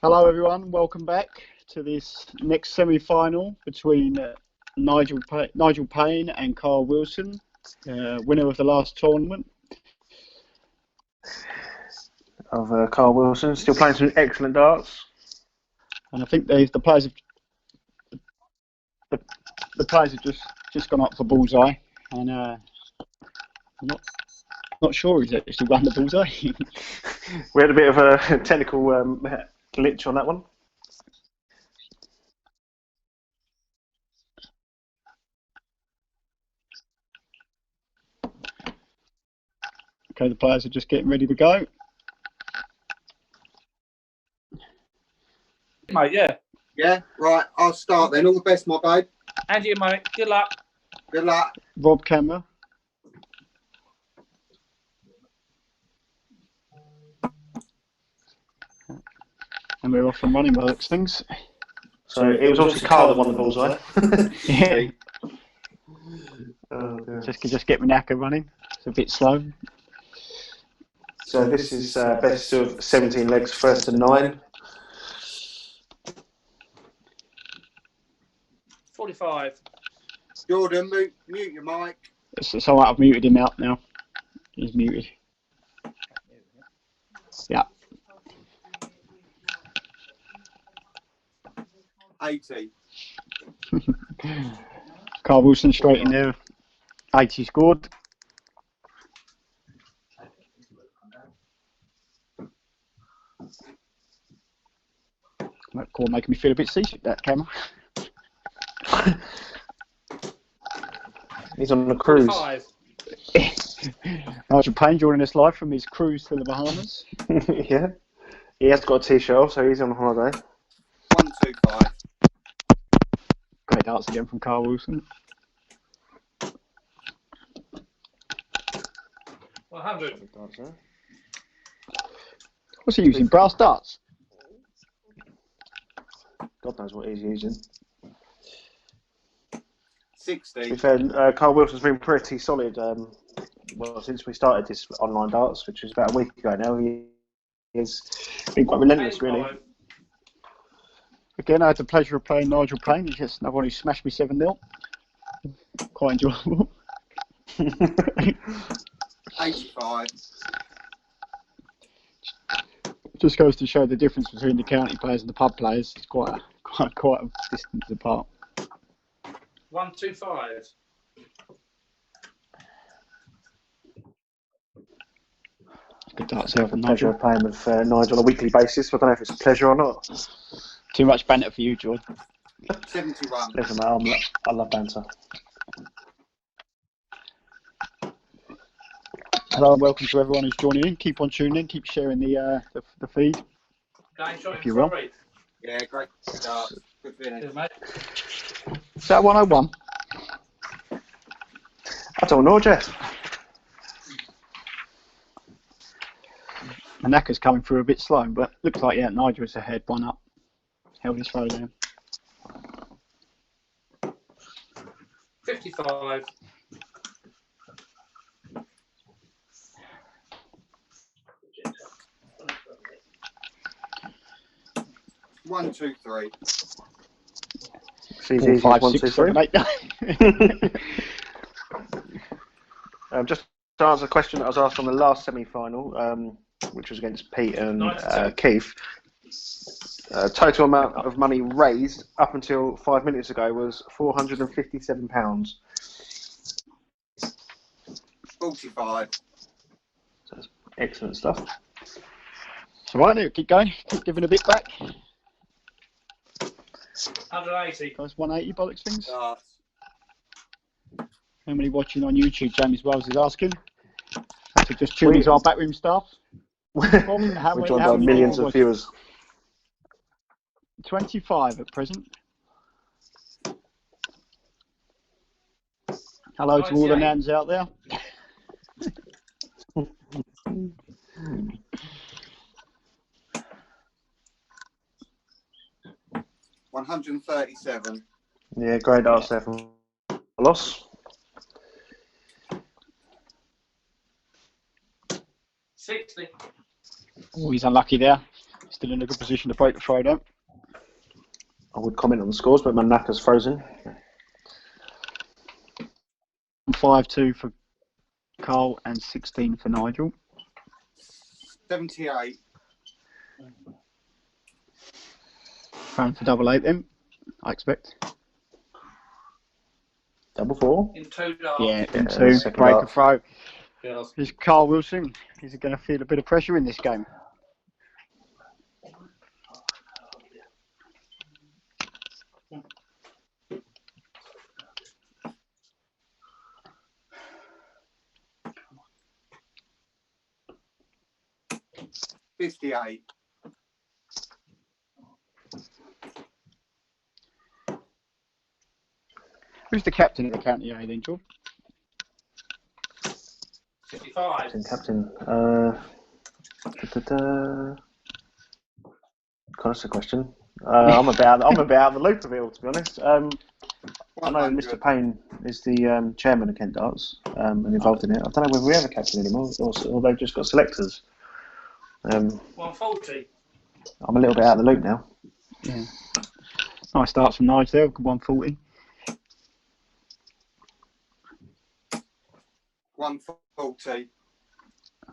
Hello everyone, welcome back to this next semi-final between Nigel Payne and Carl Wilson, winner of the last tournament. Of Carl Wilson, still playing some excellent darts. And I think the players have just gone up for bullseye, and I'm not sure he's actually won the bullseye. We had a bit of a technical glitch on that one. Okay, the players are just getting ready to go. Mate, yeah. Yeah, right, I'll start then. All the best, my babe. And you, mate. Good luck. Good luck. Rob camera. And we're off and running by looks things. So it was obviously Carl that won the bullseye. Yeah. Oh, Just get my knacker running. It's a bit slow. So this is best of 17 legs, first to 9. 45. Jordan, mute your mic. So I've muted him out now. He's muted. Yeah. 80. Carl Wilson straight in there. 80 scored. That call making me feel a bit seasick, that camera. He's on a cruise. 45. Nigel Payne joining us live from his cruise to the Bahamas. Yeah. He has got a t-shirt off, so he's on holiday. 125. Great darts again from Carl Wilson. 100. What's he using? Brass darts? God knows what he's using. 60. To be fair, Carl Wilson's been pretty solid. Well, since we started this online darts, which was about a week ago now, he has been quite relentless, really. 85. Again, I had the pleasure of playing Nigel Payne. He's just another one who smashed me 7-0. Quite enjoyable. 85. Just goes to show the difference between the county players and the pub players. It's quite a distance apart. 125. Good darts there from Pleasure Nigel. of playing with Nigel on a weekly basis. I don't know if it's a pleasure or not. Too much banter for you, George. 71. Listen, mate, I love banter. Hello and welcome to everyone who's joining in. Keep on tuning in. Keep sharing the feed. Game shot If you will. sorry. Yeah, great start. Good finish. Cheers, mate. Is that 101? I don't know, Jeff. The knacker's coming through a bit slow, but looks like, yeah, Nigel's ahead, 1 up. Held his throw down. 55. 123. She's 4, easy, 5, 1, 6, 2, 7, 3. 8. Just to answer the question that I was asked on the last semi-final, which was against Pete and 92. Keith, total amount of money raised up until 5 minutes ago was £457. 45. So that's excellent stuff. So right now, keep going. Keep giving a bit back. 180. Guys, 180 bollocks things. Darts. How many watching on YouTube? James Wells is asking. So just tune into our backroom staff. We're How joined by many millions people of viewers. 25 at present. Hello to all the 98. nans out there. 137. Yeah, great darts there from Loss. 60. Oh, he's unlucky there. He's still in a good position to break the throw down. I would comment on the scores, but my knacker's frozen. 5-2 for Carl and 16 for Nigel. 78. Going for double 8 then, I expect. Double 4. In 2 darts. Yeah, Yeah, into second break a dart. throw. Yes. Here's Carl Wilson. He's going to feel a bit of pressure in this game. $58. Who's the captain of the county A then, George? 55. Captain. That's a question. I'm a bit out of the loop of it all, to be honest. I know 100. Mr. Payne is the chairman of Kent Darts and involved in it. I don't know whether we have a captain anymore, or they've just got selectors. 140. I'm a little bit out of the loop now. Yeah. Nice starts from Nigel there, 140. 140.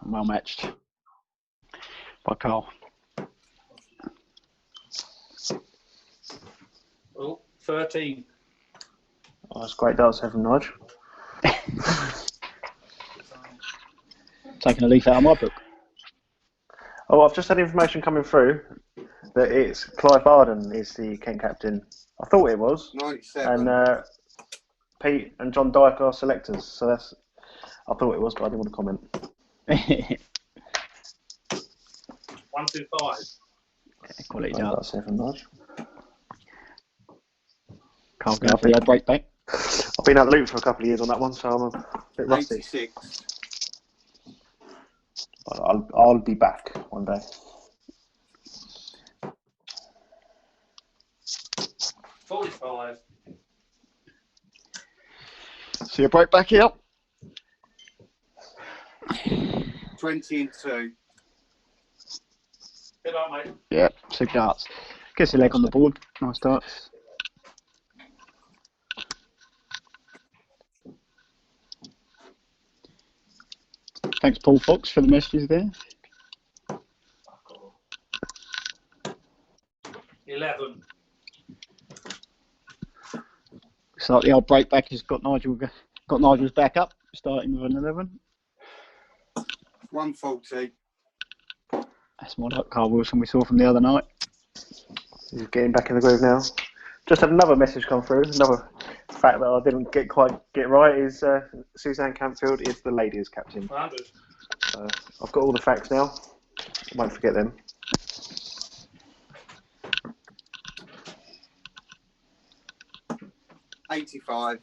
Well matched by Carl. Oh, 13. Oh, that's great darts there from Nigel. Taking a leaf out of my book. Oh, I've just had information coming through that it's Clive Barden is the Kent captain. I thought it was. 97. And Pete and John Dyke are selectors. So that's. I thought it was, but I didn't want to comment. 125. Quality Great dart. darts there from Nigel. Carl going for the break back. I've been out of the loop for a couple of years on that one, so I'm a bit rusty. 86. I'll be back one day. 45. So you break back here. 20 and 2. Good luck, mate. Yeah, 2 darts. Gets a leg on the board. Nice darts. Thanks, Paul Fox, for the messages there. 11. Looks like the old break back has got Nigel's back up, starting with an 11. 140. That's more like Carl Wilson we saw from the other night. He's getting back in the groove now. Just had another message come through. Another fact that I didn't quite get right is Suzanne Campfield is the ladies' captain. 100. I've got all the facts now. Won't forget them. $85.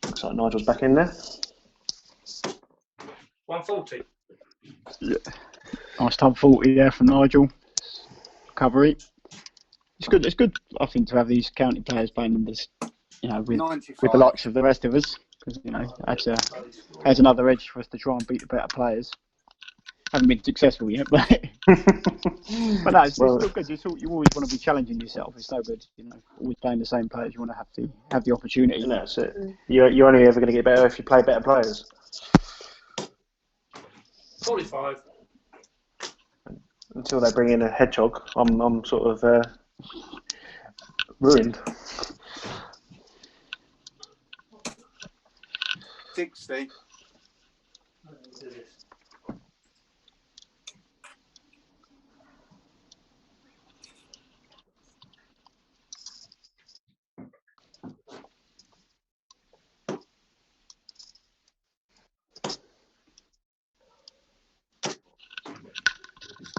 Looks like Nigel's back in there. 140. Yeah. Nice top 40 there from Nigel. Recovery. It's good, I think, to have these county players playing in this, with 95. the likes of the rest of us, because adds another edge for us to try and beat the better players. Haven't been successful yet, but but no, it's still good. You always want to be challenging yourself. It's so good, always playing the same players. You want to have the opportunity. And that's it. You're only ever going to get better if you play better players. 45. Until they bring in a hedgehog, I'm sort of ruined. 60.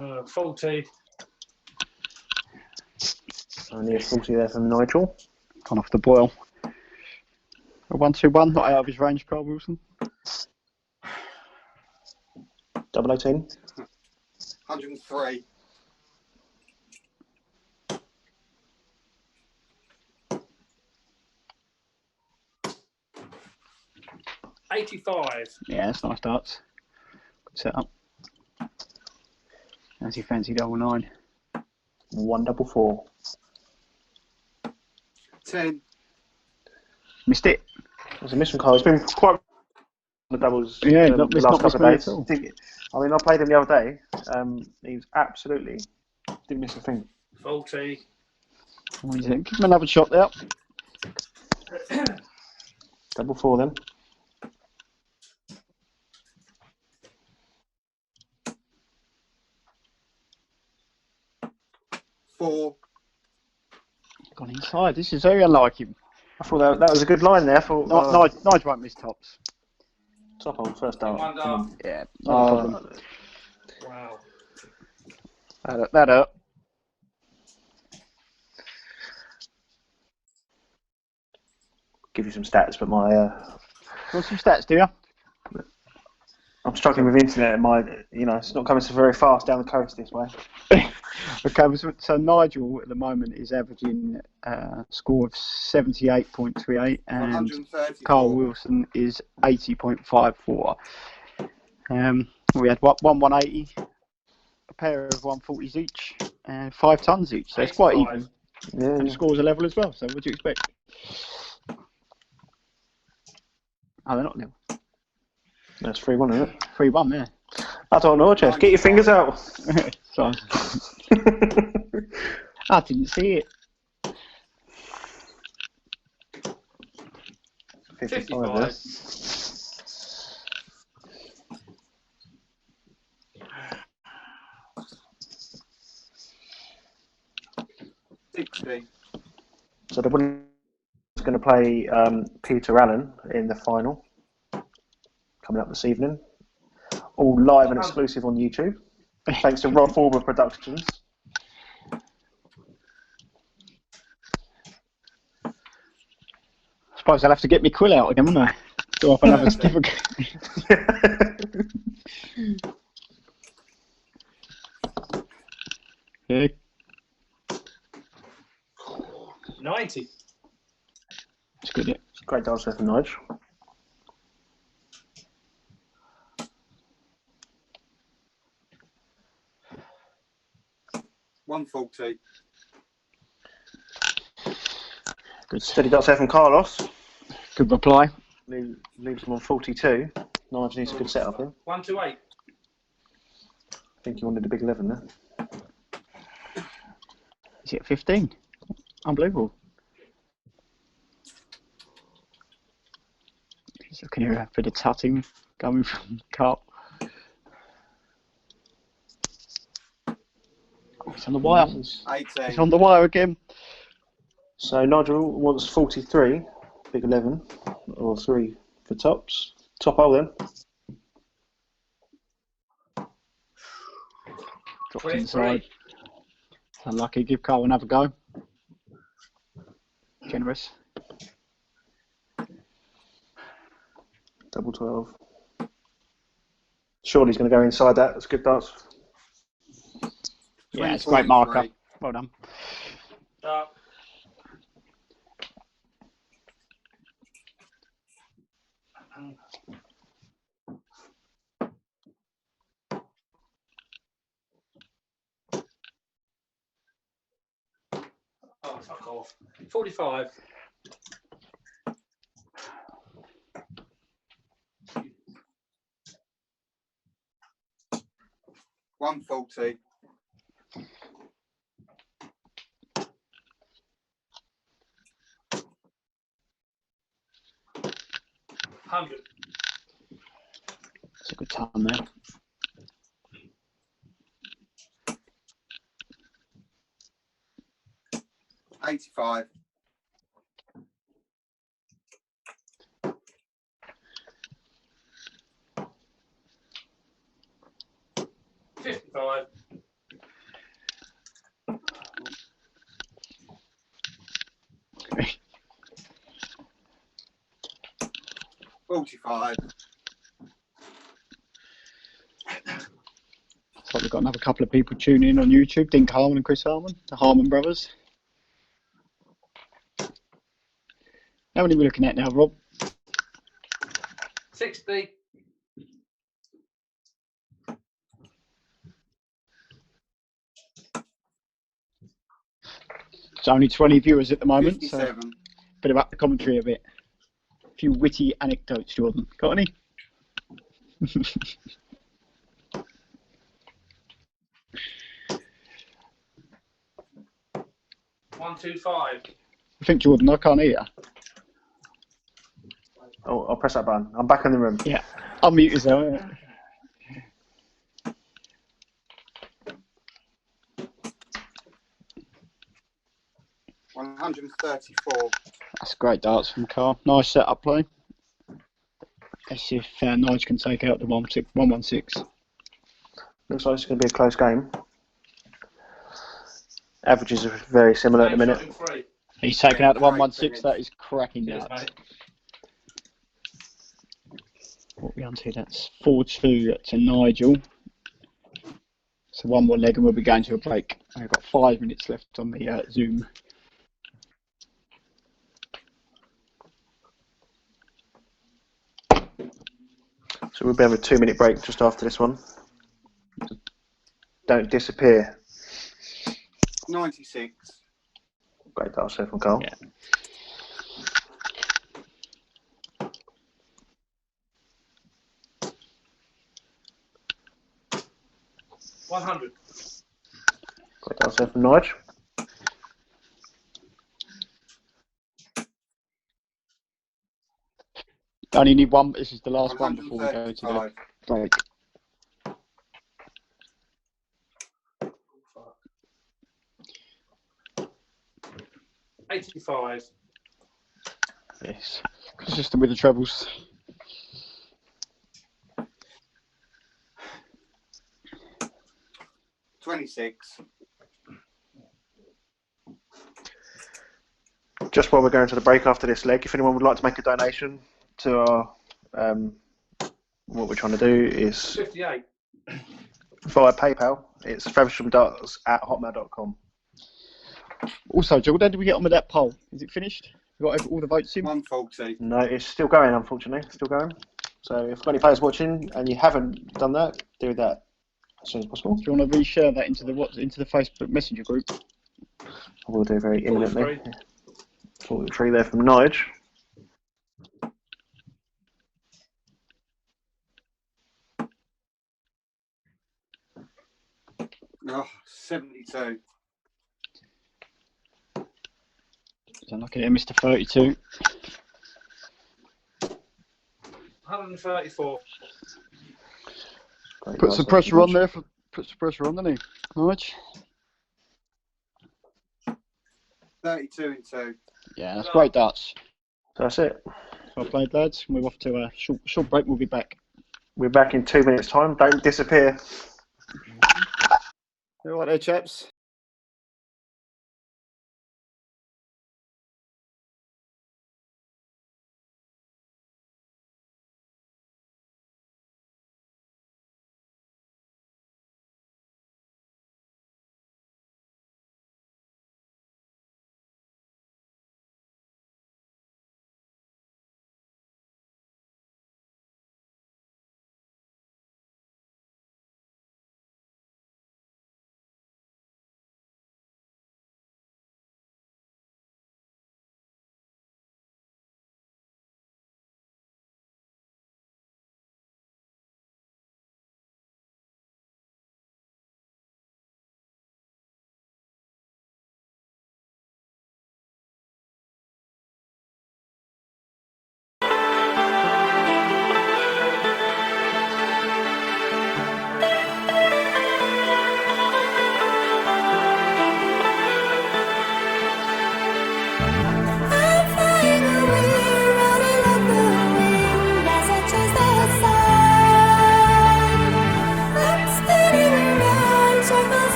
Uh, 40. Only a 40 there from Nigel. Gone off the boil. A 1-2-1, not out of his range, Carl Wilson. 018. 103. 80. 85. Yeah, that's nice darts. Good setup. As you fancy double 9. 144. 10. Missed it. There's a miss from Carl. It's been quite on the doubles Yeah, the last couple of days. at all. I mean, I played him the other day. He was absolutely didn't miss a thing. 40. What do you think? Give him another shot there. Double 4 then. Four. Gone inside. This is very unlike him. I thought that was a good line there. I thought Nigel won't miss tops. top hole first dart. One dart. Yeah, not a problem. Wow. That up. Give you some stats, but my Want some stats, do you? I'm struggling with internet. And it's not coming so very fast down the coast this way. Okay, so Nigel at the moment is averaging a score of 78.38 and 134. Carl Wilson is 80.54. We had one 180, a pair of 140s each, and 5 tons each. So it's quite even. Yeah. And the scores are level as well. So what do you expect? Oh, they're not level. That's 3-1, isn't it? 3-1, yeah. I don't know, Jeff. Get your fingers out. So, I didn't see it. 55 there. 60. So the winner is going to play Peter Allen in the final coming up this evening. All live and exclusive on YouTube. Thanks to Rob Forber Productions. I suppose I'll have to get my quill out again, won't I? Go off and have a certificate. Yeah. 90. It's good, yeah. Great dance there from Nigel. $140. Good. Steady dance there from Carlos. Good reply. Leaves him on 42. Nigel needs a good setup here. 128. I think he wanted a big 11 there. Is it 15? Unbelievable. Just looking here, a bit of tutting coming from Carl. Oh, it's on the wire. 18. It's on the wire again. So Nigel wants 43, big 11, or 3 for tops. Top hole then. Dropped 23. inside. Unlucky. Give Carl another go. Generous. Double 12. Surely he's going to go inside that. That's good darts. Yeah, it's a great marker. 23. Well done. Dart. Oh, fuck off. 45. $140. $100. It's a good time there. $85. $55. $45. So we've got another couple of people tuning in on YouTube. Dink Harmon and Chris Harmon, the Harmon brothers. How many are we looking at now, Rob? 60. It's only 20 viewers at the moment, so 57. bit about the commentary a bit. A few witty anecdotes, Jordan. Got any? 125. I think, Jordan, I can't hear you. Oh, I'll press that button. I'm back in the room. Yeah, unmute yourself. 134. That's great darts from Carl. Nice setup play. Let's see if Nigel can take out the 116. Looks like it's going to be a close game. Averages are very similar at the minute. He's taken out the Great 116. finish. That is cracking Cheers, darts. mate. What are we on to? That's 4-2 to Nigel. So one more leg and we'll be going to a break. I've got 5 minutes left on the Zoom. So we'll be having a 2-minute break just after this one. Don't disappear. 96. Great darts there from Carl. Yeah. $100. Great darts there from Nigel. Only need one. This is the last one before we go to the 135. break. $85. Yes. Consistent with the trebles. $26. Just while we're going to the break after this leg, if anyone would like to make a donation to our, what we're trying to do is 58. via PayPal. It's favershamdarts@hotmail.com. Also, Jordan, how did we get on with that poll? Is it finished? We got all the votes in? 140. No, it's still going, unfortunately. Still going. So if you've got any players watching and you haven't done that, do that as soon as possible. Do you want to reshare that into the Facebook Messenger group? I will do very imminently. 43. 43 there from Nigel. Oh, 72. Sound like it, Mr. 32. 134. Great Put darts some there pressure from on Nigel. there. Put some pressure on, didn't he? Nigel? 32 and 2. Yeah, that's great darts. So that's it. Well played, lads. We're off to a short break. We'll be back. We're back in 2 minutes' time. Don't disappear. All right there, chaps.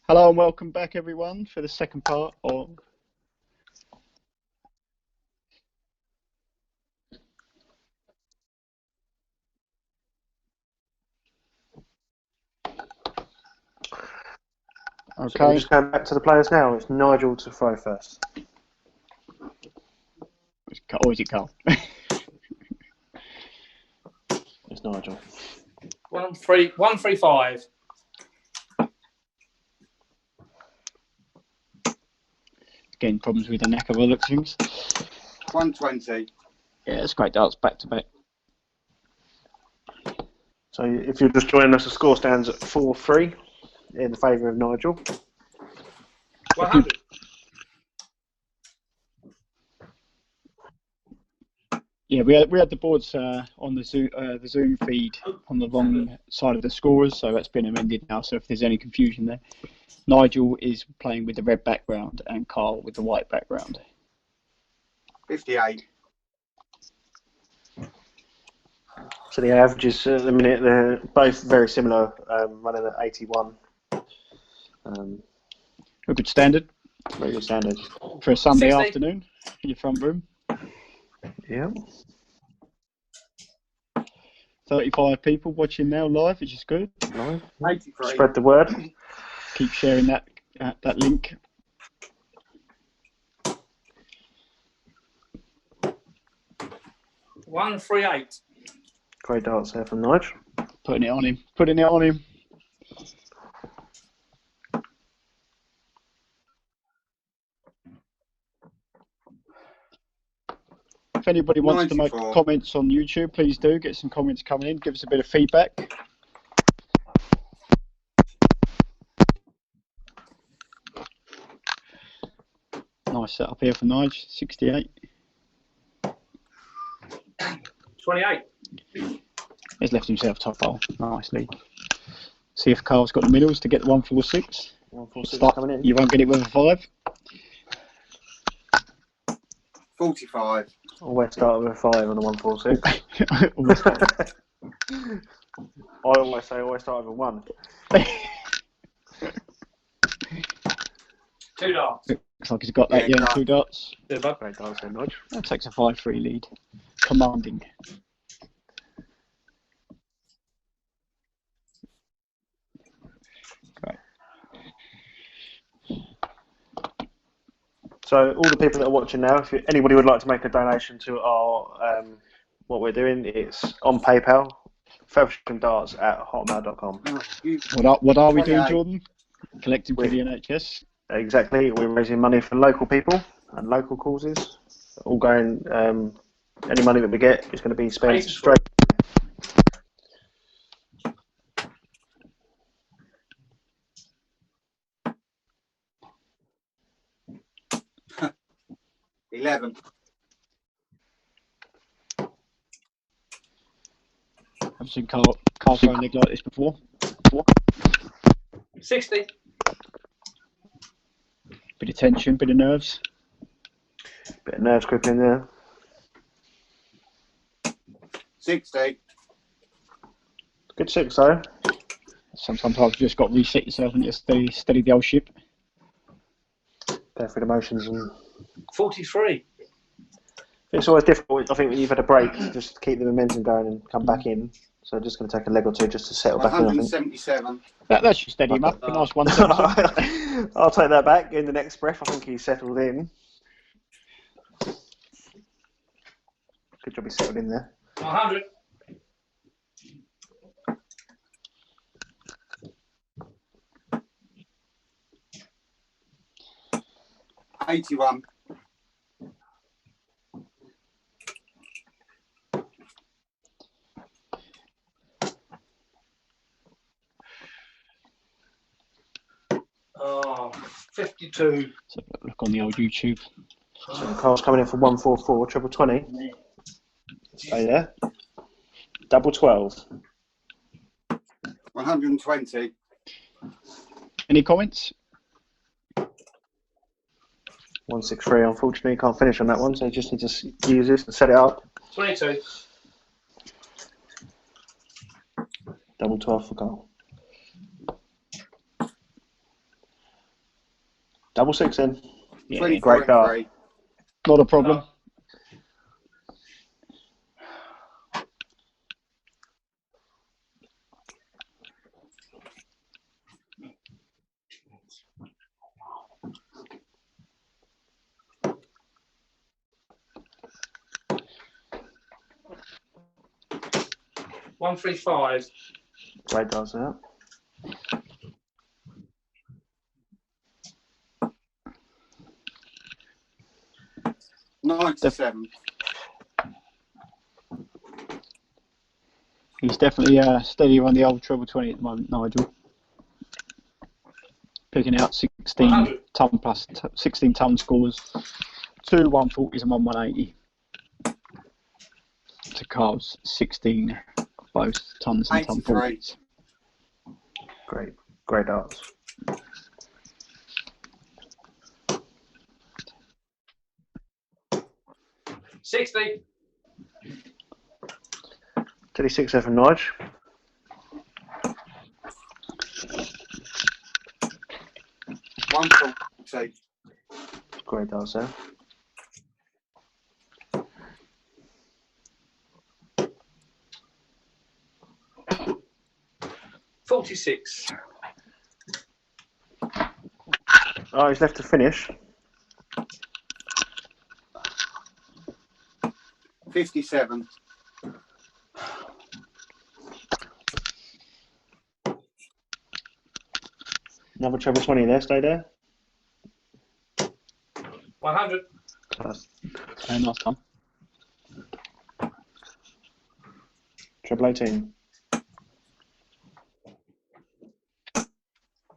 Hello and welcome back, everyone, for the second part of. Okay. So we're just going back to the players now. It's Nigel to throw first. Or is it Carl? It's Nigel. 135. Again, problems with the neck of the looks things. 120. Yeah, it's great darts back to back. So if you're just joining us, the score stands at 4-3 in favour of Nigel. 100. Yeah, we had the boards on the Zoom feed on the wrong side of the scorers, so that's been amended now. So if there's any confusion there, Nigel is playing with the red background and Carl with the white background. 58. So the averages at the minute, they're both very similar, running at 81. A good standard Very good standard. for a Sunday 60. afternoon in your front room. Yeah. 35 people watching now live, which is good. Nice. 83. Spread the word. Keep sharing that link. One 138. Great darts there from Nigel. Putting it on him. Putting it on him. If anybody wants to make 94. comments on YouTube, please do. Get some comments coming in. Give us a bit of feedback. Nice setup here for Nigel. 68. 28. He's left himself top hole nicely. See if Carl's got the middles to get the 146. 146 coming in. You won't get it with a 5. 45. Always start with a 5 on a 146. Almost like- I always say always start with a 1. 2 darts. Looks like he's got that, Yeah, yeah, 2 dots. Good, bud. Great darts there, Nigel. That takes a 5-3 lead. Commanding. Great. So all the people that are watching now, if anybody would like to make a donation to our what we're doing, it's on PayPal, feathershamdarts@hotmail.com. Oh, you, What are we doing, 28. Jordan? Collecting for the NHS. Exactly, we're raising money for local people and local causes. All going, any money that we get is going to be spent straight. $11. I've seen Carl throw a leg like this before. 60. Bit of tension, bit of nerves. Bit of nerves crippling there. 60. Good 6 though. Sometimes you just got to reset yourself and just steady the old ship. Go through the motions, and 43. it's always difficult. I think when you've had a break, just to keep the momentum going and come back in. So just going to take a leg or two just to settle back in. I think. 177. That should steady him up. A nice 177. I'll take that back in the next breath. I think he's settled in. Good job, he's settled in there. 100. $81. Oh, 52. So look on the old YouTube. So Carl's coming in for 144, triple 20. Stay there. Double 12. 120. Any comments? 163. Unfortunately, can't finish on that one, so you just need to use this and set it up. 22. Double 12 for Carl. Double six in. Yeah, 24 great and dart. 3. not a problem. One, 3, 5. Great darts there. $97. He's definitely steadier on the old treble 20 at the moment, Nigel. Picking out 16 100. ton plus 16 ton scores, 2 140s and 1 180. To Carl's 16 both tons and ton 83. 40s. Great darts. $60. 36 there from Nige. $140. Great darts there. $46. Oh, he's left to finish. 57. Another treble 20 there. Stay there. 100. And last time. Treble 18.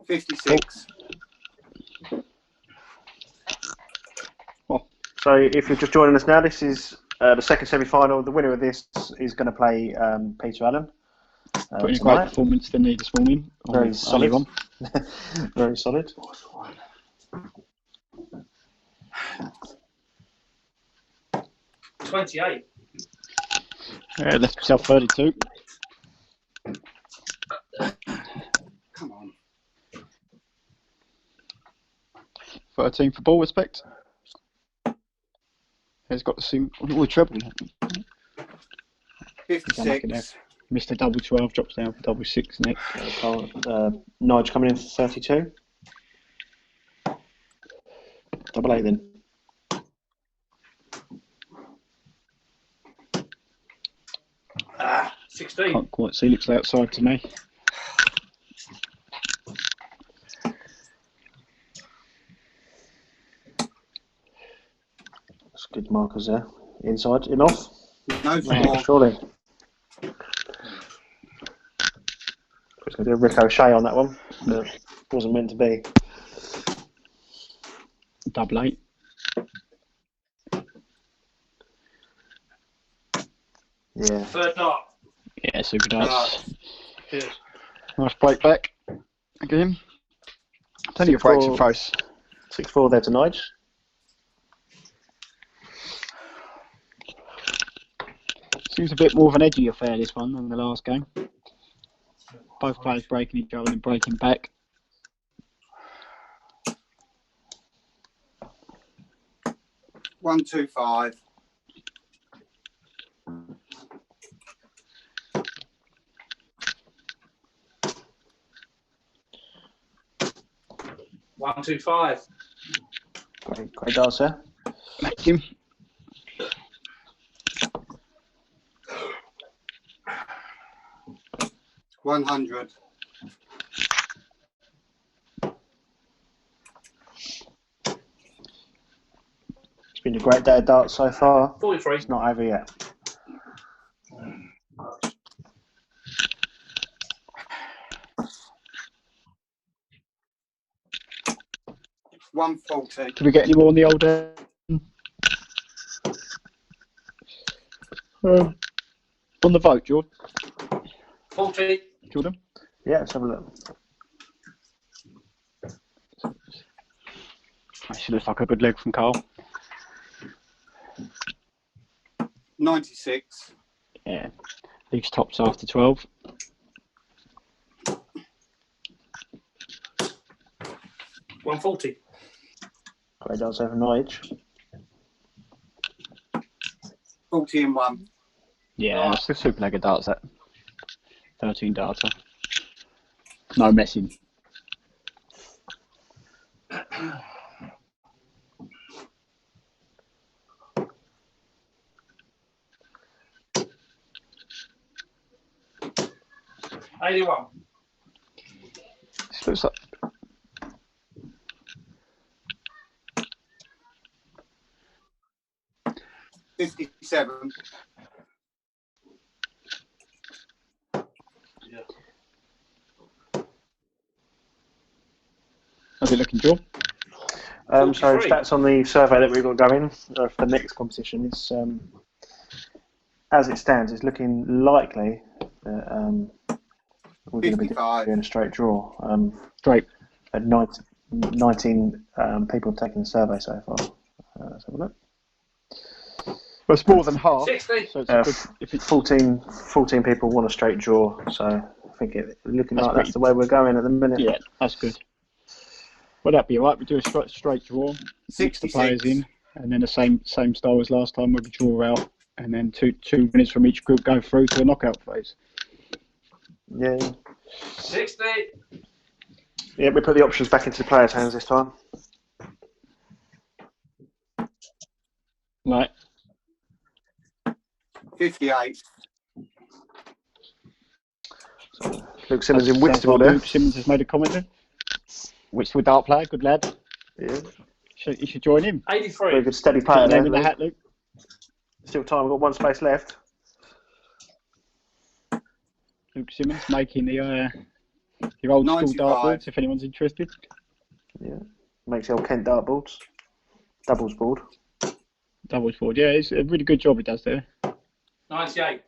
56. So if you're just joining us now, this is the second semi-final. The winner of this is going to play Peter Allen. Putting a great performance, didn't he, this morning? Very solid. On. Very solid. $28. Yeah, left himself 32. Come on. 13 for ball respect. He's got the same treble. 56. Mr. double 12 drops down for double 6 next. Nige coming in for 32. Double 8 then. Ah, 16. Can't quite see, looks outside to me. That's good markers there. Inside, in off. No for more. Surely. It's going to do a ricochet on that one. But wasn't meant to be. Double 8. Yeah. Third dart. Yeah, super darts. Cheers. Nice break back. Again. Plenty of breaks and throws. 6-4 there to Nige. Seems a bit more of an edgy affair, this one, than the last game. Both players breaking each other and breaking back. $125. $125. Great darts there. Thank you. $100. It's been a great day of darts so far. 43. It's not over yet. $140. Did we get any more on the old on the vote, Jordan? 40. Jordan? Yeah, let's have a look. Actually looks like a good leg from Carl. 96. Yeah. Leaves tops after 12. $140. Play darts over Nigel. 40 and 1. Yeah, it's a super leg of darts, that. 13 darter. No messing. $81. This looks like 57. how's it looking, Joe? So 43. stats on the survey that we've got going for the next competition is, as it stands, it's looking likely that we're going to be 55. doing a straight draw. Straight. 19 people have taken the survey so far. Let's have a look. Well, it's more than half. 60. So it's a good, if it's 14 people want a straight draw, so I think it's looking That's like pretty- that's the way we're going at the minute. yeah, that's good. Well, that'd be alright. We do a straight draw, mix the players 66. in, and then the same style as last time, where we draw out, and then two winners from each group go through to the knockout phase. Yeah. 60. Yeah, we put the options back into the players' hands this time. Right. 58. Luke Simmons in Sounds Whitstable like there. Luke Simmons has made a comment there. Whitstable dart player, good lad. Yeah. You should join him. Very 83. good, steady Put player your there, name in the Luke. hat, Luke. Still time, we've got one space left. Luke Simmons making the your old school 95. dartboards, if anyone's interested. Yeah. Makes the old Kent dartboards. Doubles board. Doubles board, yeah, it's a really good job he does there. 98.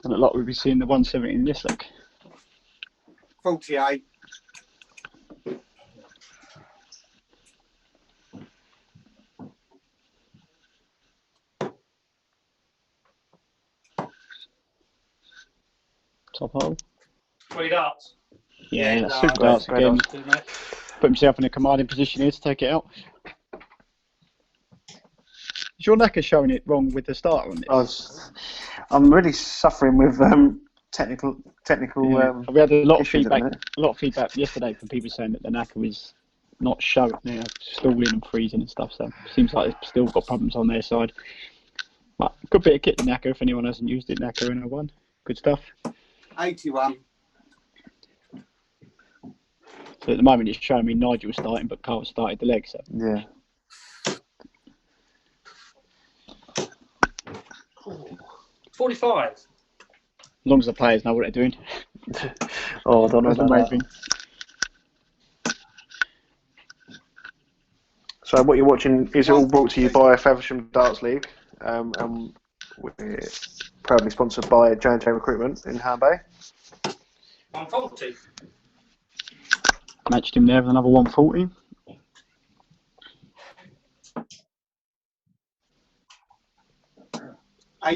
And a lot we'll be seeing the 170 in this leg. 48. Top hole. 3 darts. Yeah, Yeah, that's no, super great, darts great again. darts. Good, mate. Put himself in a commanding position here to take it out. Is your knacker showing it wrong with the starter on this? I'm really suffering with technical. Yeah. We had a lot of issues at the feedback. minute. A lot of feedback yesterday from people saying that the knacker is not showing, stalling and freezing and stuff. So it seems like it's still got problems on their side. But good bit of kit, the knacker. If anyone hasn't used it, knacker 101. Good stuff. 81. So at the moment it's showing me Nigel starting, but Carl started the leg. So Yeah. Ooh. 45. as long as the players know what they're doing, Oh, I don't know that's the about main that. thing. So what you're watching is all brought to you by Faversham Darts League, and we're proudly sponsored by J&J Recruitment in Ham Bay. 140. Matched him there with another 140.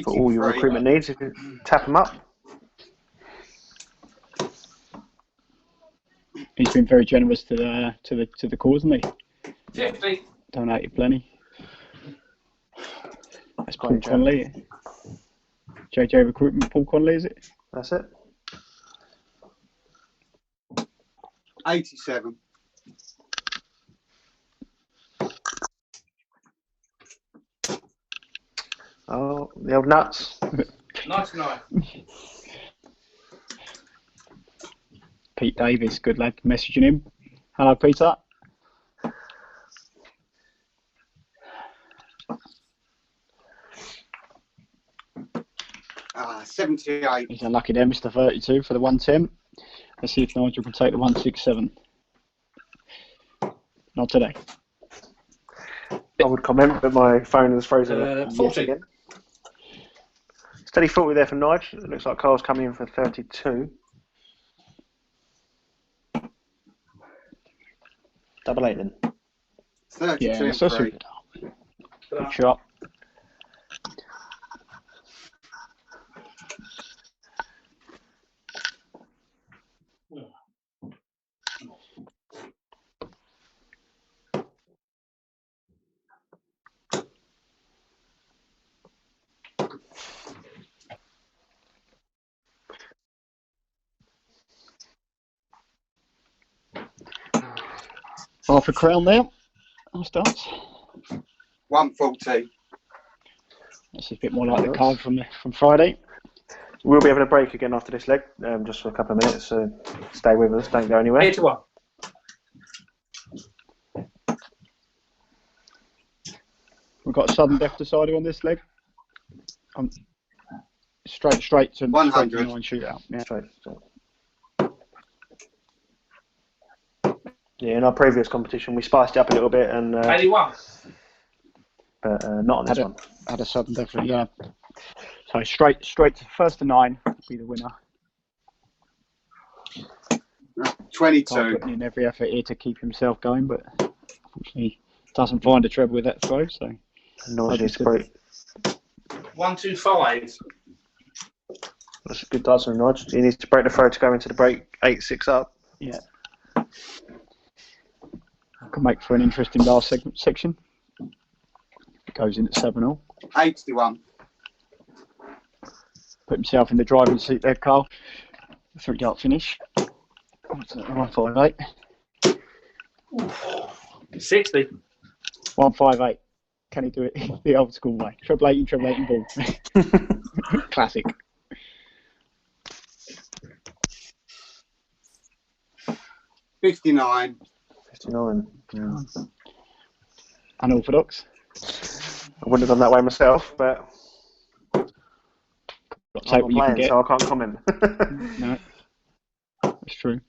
For all your 83. recruitment needs, if you tap them up. He's been very generous to the cause, hasn't he? 50. Donated plenty. That's Paul Great job. Conley. JJ Recruitment, Paul Conley, is it? That's it. 87. Oh, the old nuts. 99. Pete Davis, good lad, messaging him. Hello, Peter. Ah, 78. He's unlucky there, Mr. 32 for the 110. Let's see if Nigel can take the 167. Not today. I would comment, but my phone is frozen yet 40. again. Steady 40 there for Nigel. It looks like Carl's coming in for 32. Double 8 then. 32 Yeah, and that's also 3. good shot. Half a crown there. I'll start. 140. This is a bit more like the card from Friday. We'll be having a break again after this leg, just for a couple of minutes, so stay with us, don't go anywhere. 81. We've got a sudden death decider on this leg. Straight to 100. 9 shootout. Yeah. Straight. Yeah, in our previous competition, we spiced it up a little bit, and 81. but not on this one. Had a sudden death, yeah. So straight to first to 9 will be the winner. 22. Putting in every effort here to keep himself going, but unfortunately doesn't find a treble with that throw. So Nigel needs to break. 125. That's a good dance from Nigel. He needs to break the throw to go into the break 8-6 up. Yeah. Can make for an interesting last section. It goes in at 7-0. 81. Put himself in the driving seat there, Carl. 3-dart finish. 158. 60. 158. Can he do it the old school way? Treble 8 and ball. Classic. 59. 59. Yeah. Unorthodox. I wouldn't have done that way myself, but Take I'm what not you can playing, get. so I can't comment. No, that's true.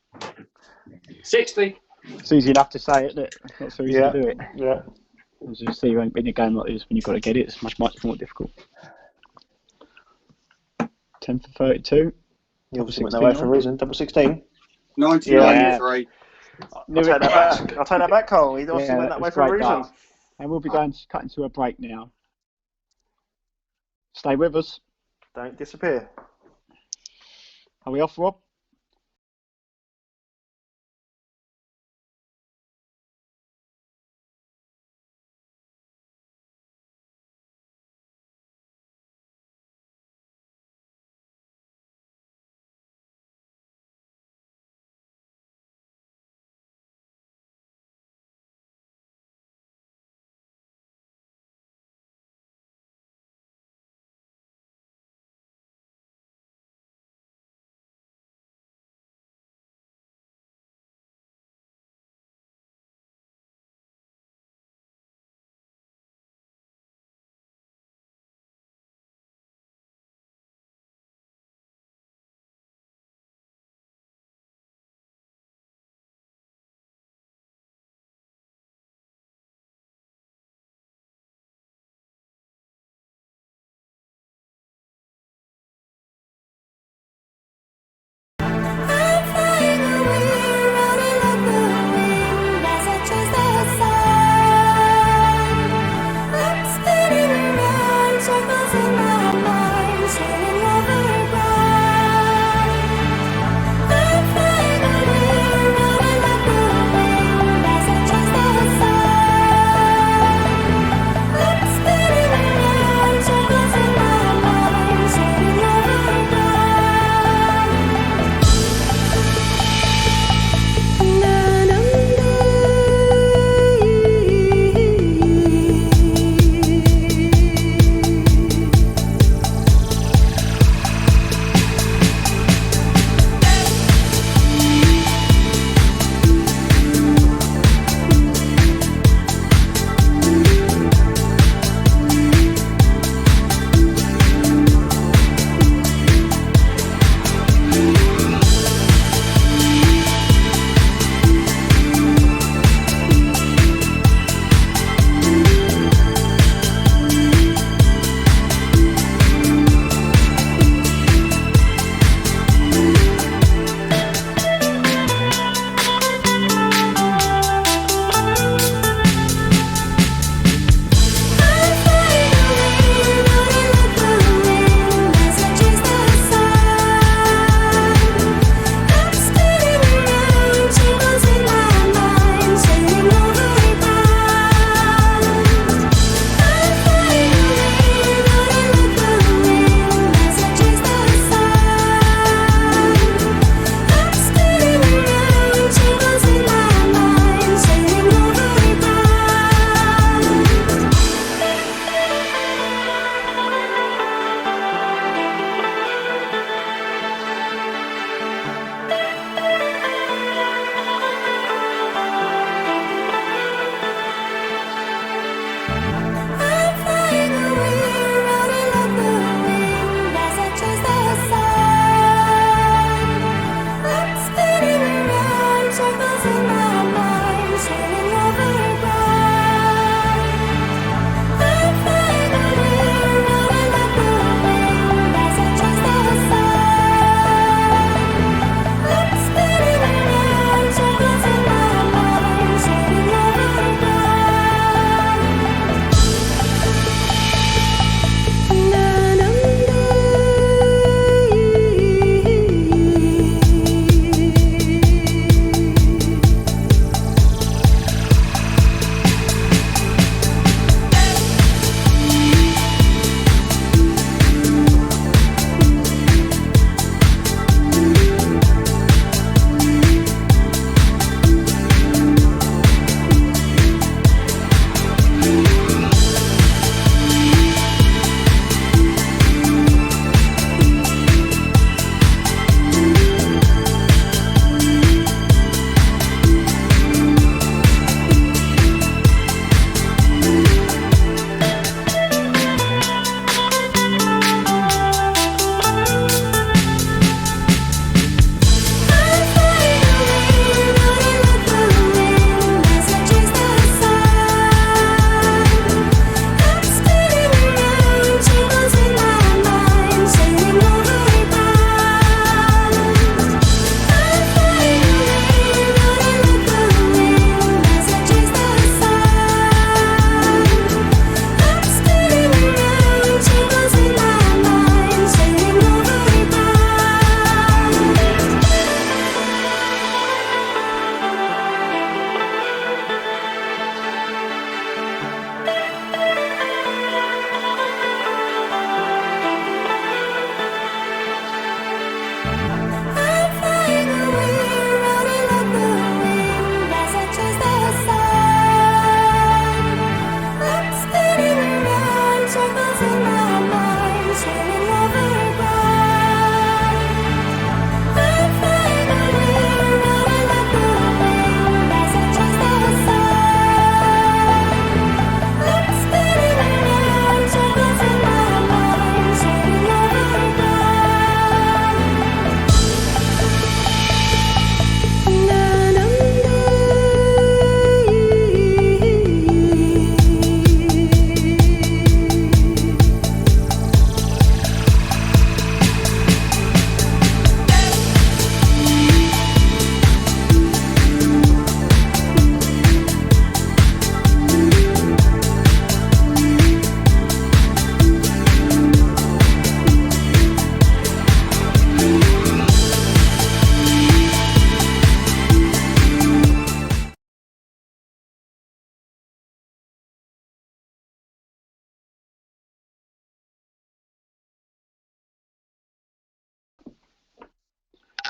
60. It's easy enough to say it, isn't it? It's not so easy to do it. Yeah. As you see, in a game like this, when you've got to get it, it's much more difficult. 10 for 32. You obviously went that way for a reason. Double 16. 93. I'll take that back. I'll take that back, Cole. He obviously went that way for a reason. Dart. And we'll be cutting to a break now. Stay with us. Don't disappear. Are we off, Rob?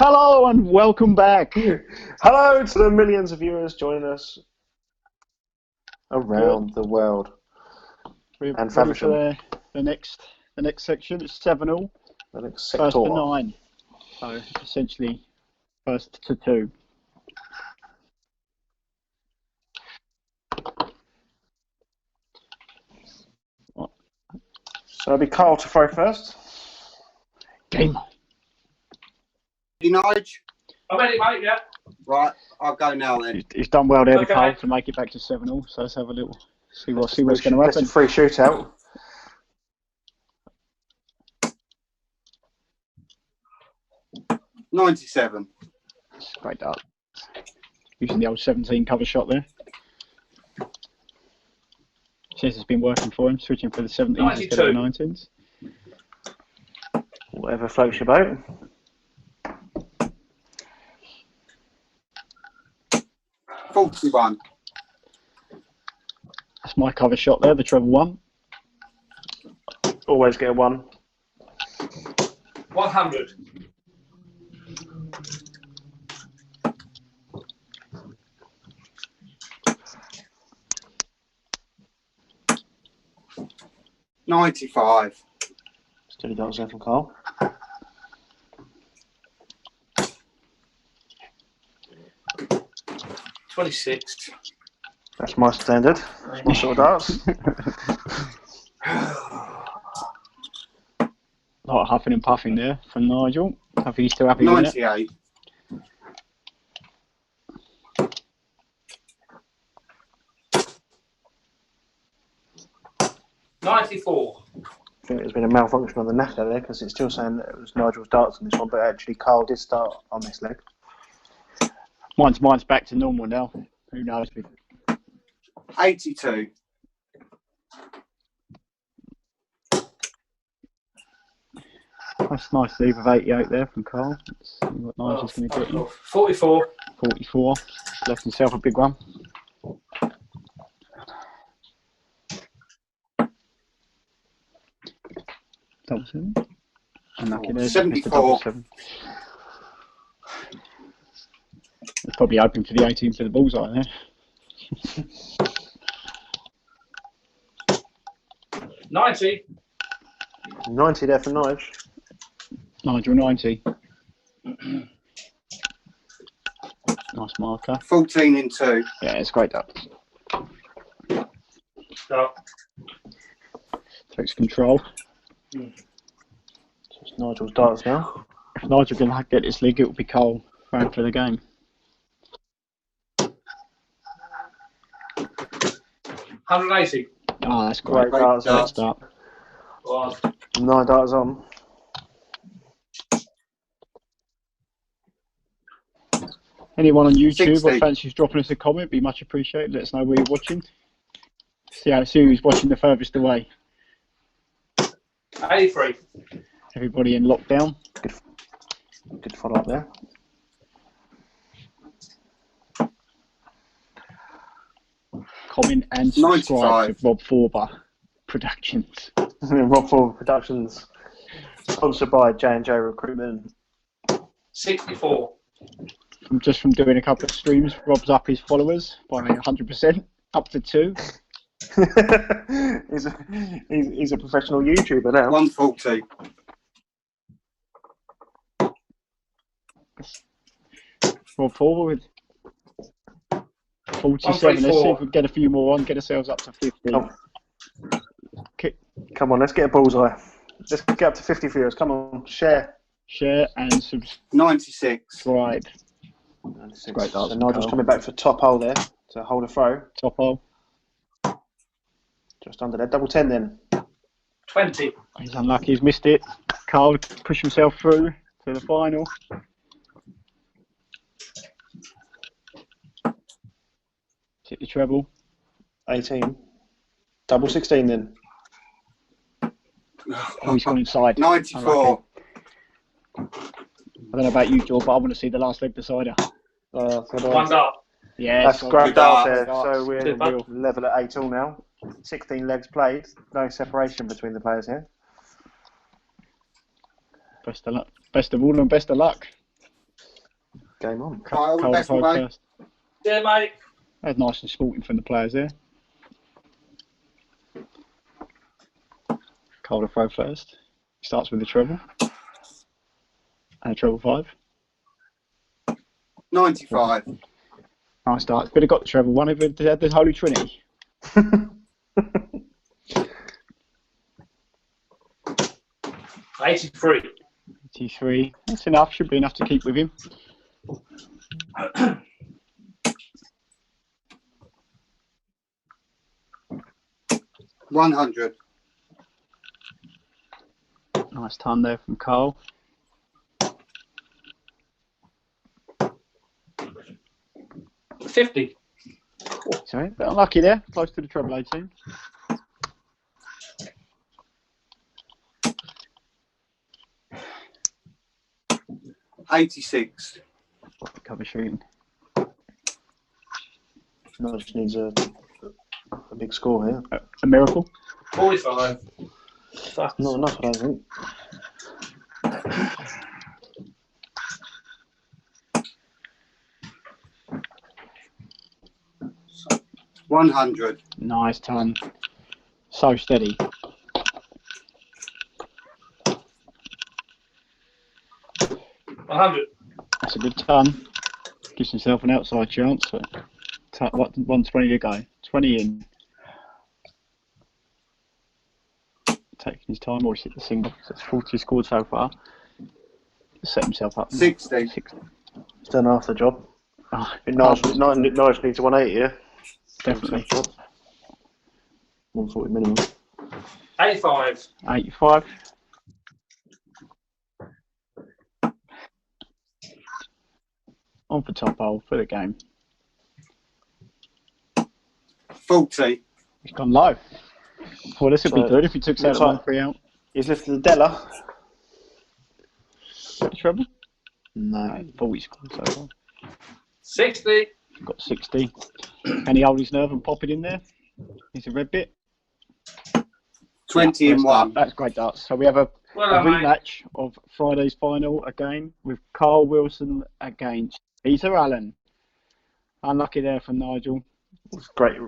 Hello and welcome back. Hello to the millions of viewers joining us around the world. We're And ready Faversham. for the next section. It's 7-all. The next First sector. to 9. So essentially, first to 2. So it'll be Carl to throw first. Game. Nigel? I'm ready, mate, yeah. Right, I'll go now then. He's done well there, the Okay, Carl, mate. to make it back to 7-all. So let's have a little see what's going to happen. That's a free shootout. $97. Great dart. Using the old 17 cover shot there. Says it's been working for him, switching for the 17s instead of the 19s. Whatever floats your boat. $41. That's my cover shot there, the treble 1. Always get a 1. 100. $95. Steady dots there from Carl. $26. That's my standard. That's my sort of darts. A lot of huffing and puffing there from Nigel. I think he's still happy with it. 98. $94. I think there's been a malfunction on the knacker there because it's still saying that it was Nigel's darts on this one, but actually Carl did start on this leg. Mine's back to normal now. Who knows? 82. That's nice leave of 88 there from Carl. Let's see what Nigel's going to get him. 44. 44. Left himself a big one. Double 7. Unlucky there. 74. 7. He's probably hoping for the 18 for the bullseye there. 90. 90 there for Nigel. Nigel 90. Nice marker. 14 in 2. Yeah, it's great up. Stop. Takes control. So it's Nigel's darts now. If Nigel can get this league, it will be Cole going for the game. 180. Oh, that's great. Great darts. Great start. 9 darts on. Anyone on YouTube 60. or fancies dropping us a comment, be much appreciated. Let us know where you're watching. See who's watching the furthest away. 83. Everybody in lockdown. Good follow up there. Comment and subscribe 95. to Rob Forber Productions. Rob Ford Productions, sponsored by J&J Recruitment. 64. From doing a couple of streams, Rob's up his followers by 100%, up to 2. he's a professional YouTuber now. 140. Rob Forber with 47. Let's see if we can get a few more on, get ourselves up to 50. Come on, let's get a bullseye. Let's get up to 50 viewers. Come on, share. Share and subscribe. 96. Great So darts, Nigel's Carl. coming back for top hole there to hold a throw. Top hole. Just under there. Double 10 then. 20. He's unlucky, he's missed it. Carl pushed himself through to the final. Hit the treble. 18. Double 16 then. Oh, he's gone inside. 94. I don't know about you, George, but I want to see the last leg decider. One dart. Yeah, That's great darts there. darts. So we're Good bud. level at 8 all now. 16 legs played. No separation between the players here. Best of luck. Best of all and best of luck. Game on. Right, all the Calder best, throw mate. first. Yeah, mate. That's nice and sporting from the players there. Calder throw first. Starts with the treble. And a treble 5. 95. Nice start. Could have got the treble one if it had the Holy Trinity. 83. 83. That's enough. Should be enough to keep with him. $100. Nice ton there from Carl. $50. Sorry, but unlucky there. Close to the treble 18. $86. Cover shooting. No, just needs a big score here. A miracle. 45. Not enough, I don't think. $100. Nice ton. So steady. $100. That's a good ton. Gives himself an outside chance. So, 120 to go. 20 in. Taking his time, or he's hit the single. So it's 40 scored so far. Set himself up. 60. He's done half the job. Oh, Nigel needs a 180, yeah? definitely. 140 minimum. 85. 85. On for top hole for the game. 40. He's gone low. Well, this would be So, good if he took out looks the like- 1-3 out. He's lifted the Della. Treble? No. 40 scored so far. 60. Got 60. Can he hold his nerve and pop it in there? He's a red bit. 20 in 1. That's great darts. So we have a Well done, mate. rematch of Friday's final again with Carl Wilson against Peter Allen. Unlucky there for Nigel. Great